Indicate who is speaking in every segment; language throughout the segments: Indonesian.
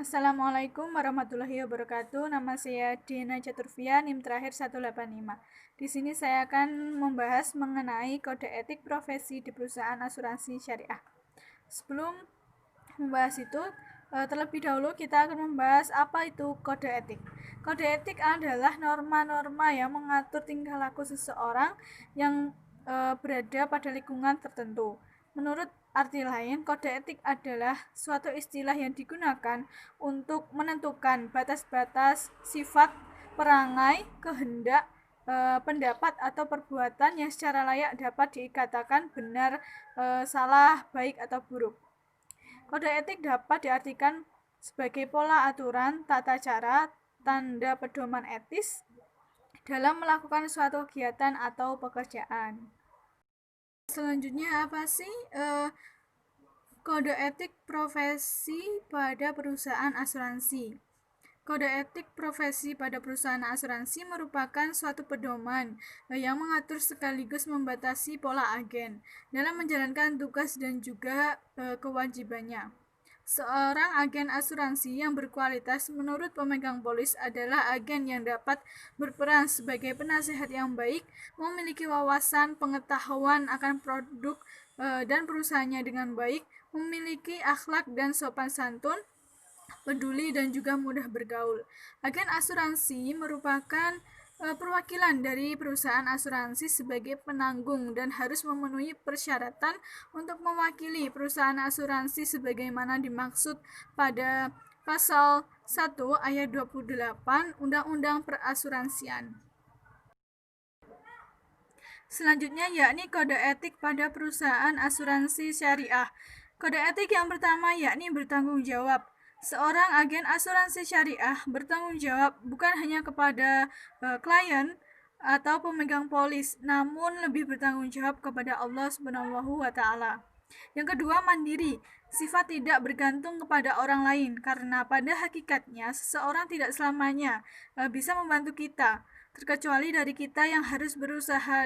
Speaker 1: Assalamualaikum warahmatullahi wabarakatuh. Nama saya Dina Caturvia, NIM terakhir 185. Di sini saya akan membahas mengenai kode etik profesi di perusahaan asuransi syariah. Sebelum membahas itu, terlebih dahulu kita akan membahas apa itu kode etik. Kode etik adalah norma-norma yang mengatur tingkah laku seseorang yang berada pada lingkungan tertentu. Menurut arti lain, kode etik adalah suatu istilah yang digunakan untuk menentukan batas-batas sifat, perangai, kehendak, pendapat atau perbuatan yang secara layak dapat dikatakan benar, salah, baik atau buruk. Kode etik dapat diartikan sebagai pola aturan, tata cara, tanda pedoman etis dalam melakukan suatu kegiatan atau pekerjaan. Selanjutnya apa sih kode etik profesi pada perusahaan asuransi? Kode etik profesi pada perusahaan asuransi merupakan suatu pedoman yang mengatur sekaligus membatasi pola agen dalam menjalankan tugas dan juga kewajibannya. Seorang agen asuransi yang berkualitas menurut pemegang polis adalah agen yang dapat berperan sebagai penasehat yang baik, memiliki wawasan pengetahuan akan produk dan perusahaannya dengan baik, memiliki akhlak dan sopan santun, peduli dan juga mudah bergaul. Agen asuransi merupakan perwakilan dari perusahaan asuransi sebagai penanggung dan harus memenuhi persyaratan untuk mewakili perusahaan asuransi sebagaimana dimaksud pada pasal 1 ayat 28 Undang-Undang Perasuransian. Selanjutnya yakni kode etik pada perusahaan asuransi syariah. Kode etik yang pertama yakni bertanggung jawab. Seorang agen asuransi syariah bertanggung jawab bukan hanya kepada klien atau pemegang polis, namun lebih bertanggung jawab kepada Allah Subhanahu wa taala. Yang kedua, mandiri. Sifat tidak bergantung kepada orang lain karena pada hakikatnya seseorang tidak selamanya bisa membantu kita, terkecuali dari kita yang harus berusaha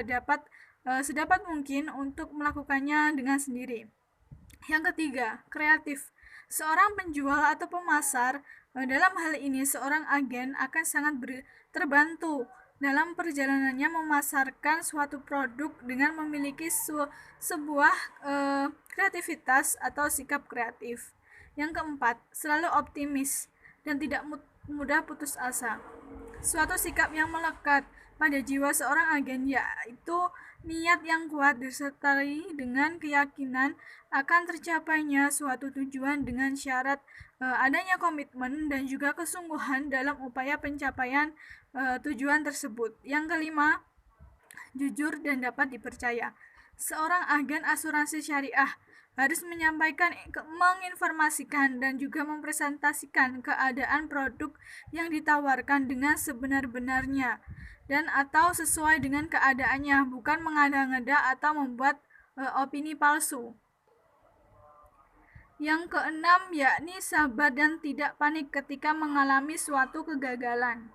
Speaker 1: sedapat mungkin untuk melakukannya dengan sendiri. Yang ketiga, kreatif. Seorang penjual atau pemasar, dalam hal ini seorang agen akan sangat terbantu dalam perjalanannya memasarkan suatu produk dengan memiliki sebuah kreativitas atau sikap kreatif. Yang keempat, selalu optimis dan tidak mudah putus asa. Suatu sikap yang melekat pada jiwa seorang agen yaitu niat yang kuat disertai dengan keyakinan akan tercapainya suatu tujuan dengan syarat adanya komitmen dan juga kesungguhan dalam upaya pencapaian tujuan tersebut. Yang kelima, jujur dan dapat dipercaya. Seorang agen asuransi syariah harus menyampaikan, menginformasikan, dan juga mempresentasikan keadaan produk yang ditawarkan dengan sebenar-benarnya dan atau sesuai dengan keadaannya, bukan mengada-ngada atau membuat opini palsu. Yang keenam yakni sabar dan tidak panik ketika mengalami suatu kegagalan.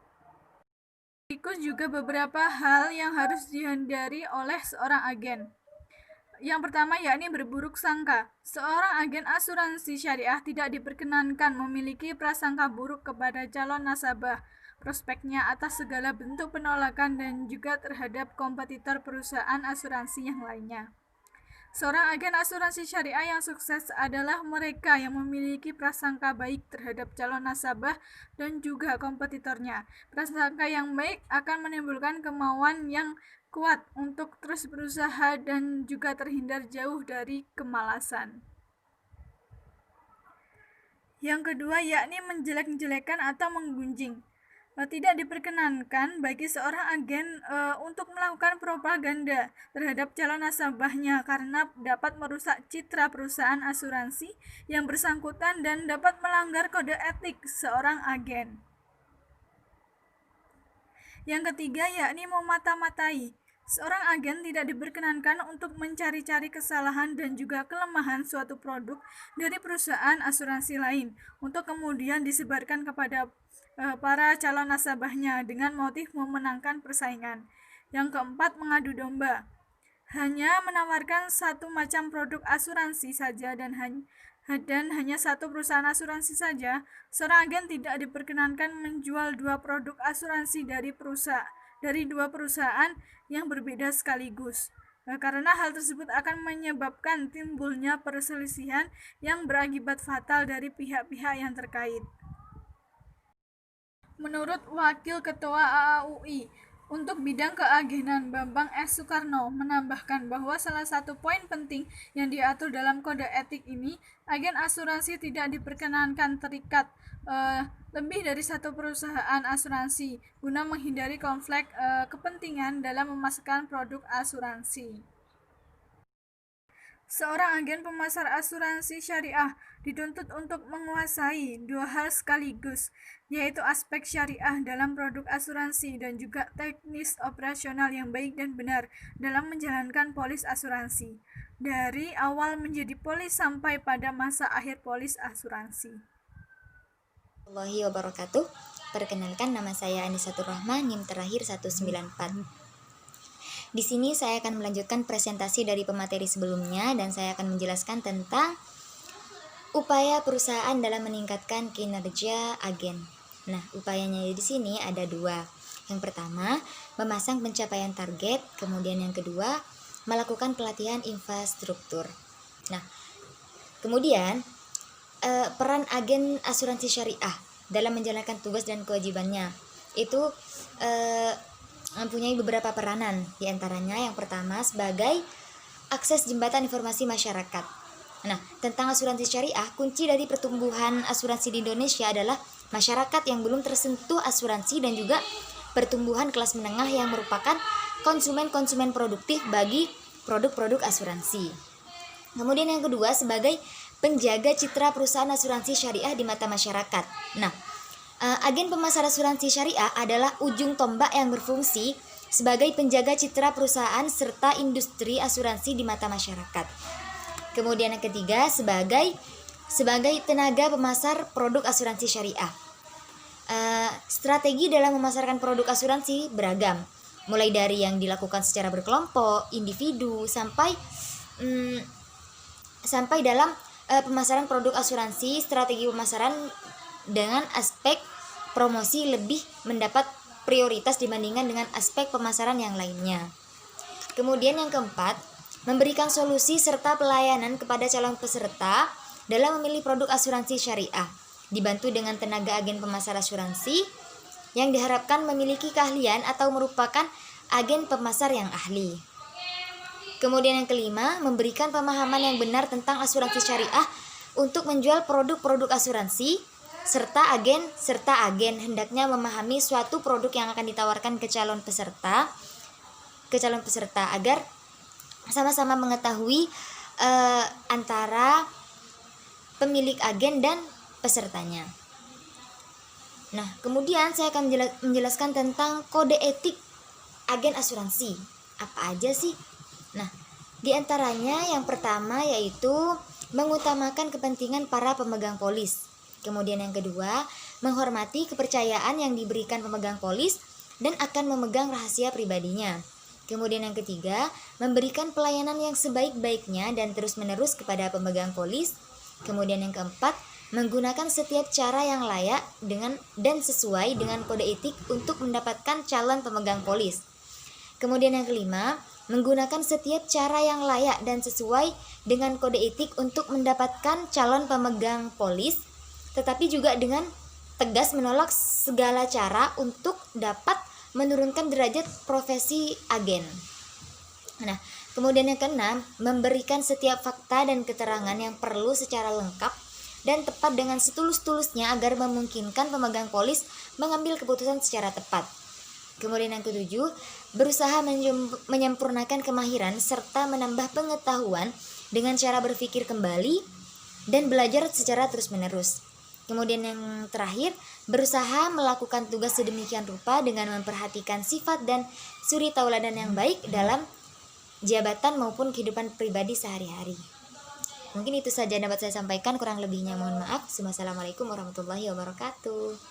Speaker 1: Berikut juga beberapa hal yang harus dihindari oleh seorang agen. Yang pertama yakni berburuk sangka. Seorang agen asuransi syariah tidak diperkenankan memiliki prasangka buruk kepada calon nasabah, prospeknya atas segala bentuk penolakan dan juga terhadap kompetitor perusahaan asuransi yang lainnya. Seorang agen asuransi syariah yang sukses adalah mereka yang memiliki prasangka baik terhadap calon nasabah dan juga kompetitornya. Prasangka yang baik akan menimbulkan kemauan yang kuat untuk terus berusaha dan juga terhindar jauh dari kemalasan. Yang kedua yakni menjelek-jelekan atau menggunjing. Tidak diperkenankan bagi seorang agen untuk melakukan propaganda terhadap calon nasabahnya karena dapat merusak citra perusahaan asuransi yang bersangkutan dan dapat melanggar kode etik seorang agen. Yang ketiga yakni memata-matai. Seorang agen tidak diperkenankan untuk mencari-cari kesalahan dan juga kelemahan suatu produk dari perusahaan asuransi lain untuk kemudian disebarkan kepada para calon nasabahnya dengan motif memenangkan persaingan. Yang keempat, mengadu domba. Hanya menawarkan satu macam produk asuransi saja dan dan hanya satu perusahaan asuransi saja, seorang agen tidak diperkenankan menjual dua produk asuransi dari dua perusahaan yang berbeda sekaligus. Karena hal tersebut akan menyebabkan timbulnya perselisihan yang berakibat fatal dari pihak-pihak yang terkait. Menurut Wakil Ketua AAUI untuk bidang keagenan, Bambang S. Sukarno menambahkan bahwa salah satu poin penting yang diatur dalam kode etik ini, agen asuransi tidak diperkenankan terikat lebih dari satu perusahaan asuransi guna menghindari konflik kepentingan dalam memasarkan produk asuransi. Seorang agen pemasar asuransi syariah dituntut untuk menguasai dua hal sekaligus, yaitu aspek syariah dalam produk asuransi dan juga teknis operasional yang baik dan benar dalam menjalankan polis asuransi, dari awal menjadi polis sampai pada masa akhir polis asuransi.
Speaker 2: Warahmatullahi wabarakatuh. Perkenalkan, nama saya Anisatur Rahma, NIM terakhir 194. Di sini saya akan melanjutkan presentasi dari pemateri sebelumnya dan saya akan menjelaskan tentang upaya perusahaan dalam meningkatkan kinerja agen. Nah, upayanya di sini ada dua. Yang pertama, memasang pencapaian target, kemudian yang kedua, melakukan pelatihan infrastruktur. Nah, kemudian peran agen asuransi syariah dalam menjalankan tugas dan kewajibannya itu mempunyai beberapa peranan, diantaranya yang pertama sebagai akses jembatan informasi masyarakat. Nah, tentang asuransi syariah, kunci dari pertumbuhan asuransi di Indonesia adalah masyarakat yang belum tersentuh asuransi dan juga pertumbuhan kelas menengah yang merupakan konsumen-konsumen produktif bagi produk-produk asuransi. Kemudian yang kedua sebagai penjaga citra perusahaan asuransi syariah di mata masyarakat. Nah, agen pemasar asuransi syariah adalah ujung tombak yang berfungsi sebagai penjaga citra perusahaan serta industri asuransi di mata masyarakat. Kemudian yang ketiga sebagai tenaga pemasar produk asuransi syariah. Strategi dalam memasarkan produk asuransi beragam, mulai dari yang dilakukan secara berkelompok, individu, sampai dalam pemasaran produk asuransi. Strategi pemasaran dengan aspek promosi lebih mendapat prioritas dibandingkan dengan aspek pemasaran yang lainnya. Kemudian yang keempat, memberikan solusi serta pelayanan kepada calon peserta dalam memilih produk asuransi syariah, dibantu dengan tenaga agen pemasar asuransi yang diharapkan memiliki keahlian atau merupakan agen pemasar yang ahli. Kemudian yang kelima, memberikan pemahaman yang benar tentang asuransi syariah untuk menjual produk-produk asuransi, serta agen hendaknya memahami suatu produk yang akan ditawarkan ke calon peserta agar sama-sama mengetahui antara pemilik agen dan pesertanya. Nah, kemudian saya akan menjelaskan tentang kode etik agen asuransi. Apa aja sih? Nah, diantaranya yang pertama yaitu mengutamakan kepentingan para pemegang polis. Kemudian yang kedua, menghormati kepercayaan yang diberikan pemegang polis dan akan memegang rahasia pribadinya. Kemudian yang ketiga, memberikan pelayanan yang sebaik-baiknya dan terus-menerus kepada pemegang polis. Kemudian yang keempat, menggunakan setiap cara yang layak dan sesuai dengan kode etik untuk mendapatkan calon pemegang polis. Kemudian yang kelima, menggunakan setiap cara yang layak dan sesuai dengan kode etik untuk mendapatkan calon pemegang polis, tetapi juga dengan tegas menolak segala cara untuk dapat menurunkan derajat profesi agen. Nah, kemudian yang keenam, memberikan setiap fakta dan keterangan yang perlu secara lengkap dan tepat dengan setulus-tulusnya agar memungkinkan pemegang polis mengambil keputusan secara tepat. Kemudian yang ketujuh, berusaha menyempurnakan kemahiran serta menambah pengetahuan dengan cara berpikir kembali dan belajar secara terus-menerus. Kemudian yang terakhir, berusaha melakukan tugas sedemikian rupa dengan memperhatikan sifat dan suri tauladan yang baik dalam jabatan maupun kehidupan pribadi sehari-hari. Mungkin itu saja dapat saya sampaikan, kurang lebihnya mohon maaf. Wassalamualaikum warahmatullahi wabarakatuh.